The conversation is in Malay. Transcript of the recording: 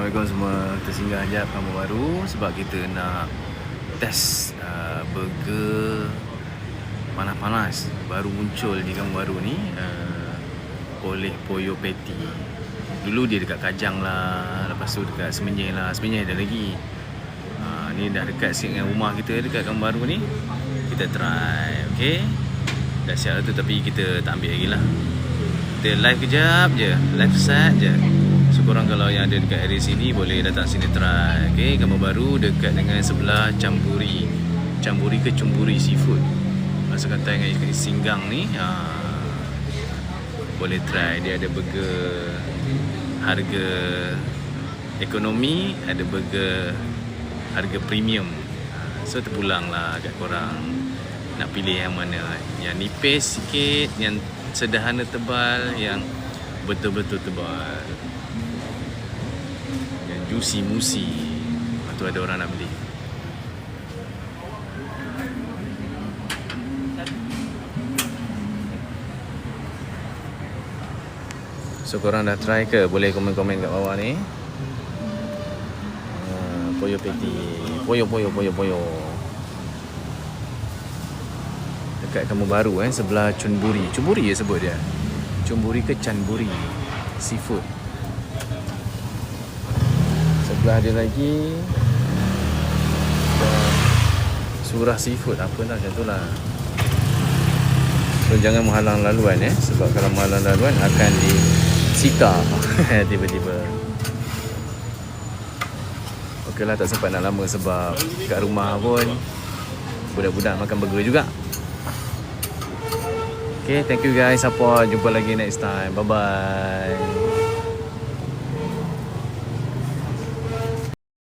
Assalamualaikum semua. Kita singgah sekejap Kamu Baru sebab kita nak test burger panas-panas baru muncul di Kamu Baru ni, oleh Pollo Patty. Dulu dia dekat Kajang lah, lepas tu dekat Semenyih lah. Semenyih ada lagi. Ni dah dekat sikit dengan rumah kita dekat Kamu Baru ni. Kita try, okay? Dah siap lah tu tapi kita tak ambil lagi lah. Kita live kejap je, live set je. So korang kalau yang ada dekat area sini boleh datang sini try. Okay, Kamu Baru dekat dengan sebelah Camburi. Camburi ke Cumburi Seafood. Masa kata dengan ikan singgang ni, boleh try. Dia ada burger harga ekonomi, ada burger harga premium. So terpulang lah kat korang nak pilih yang mana. Yang nipis sikit, yang sederhana tebal, yang betul-betul tebal, yang juicy-musi. Lepas tu ada orang nak beli. So korang dah try ke? Boleh komen-komen kat bawah ni. Pollo Patty. Pollo. Dekat Kamu Baru sebelah Cumburi. Cumburi je sebut dia. Cumburi ke Canburi Seafood. Sebelah dia lagi Surah Seafood. Apa lah macam tu lah. So jangan menghalang laluan sebab kalau menghalang laluan akan disita tiba-tiba. Okey lah, tak sempat nak lama sebab kat rumah pun budak-budak makan burger juga. Okay, thank you guys support. Jumpa lagi next time. Bye-bye.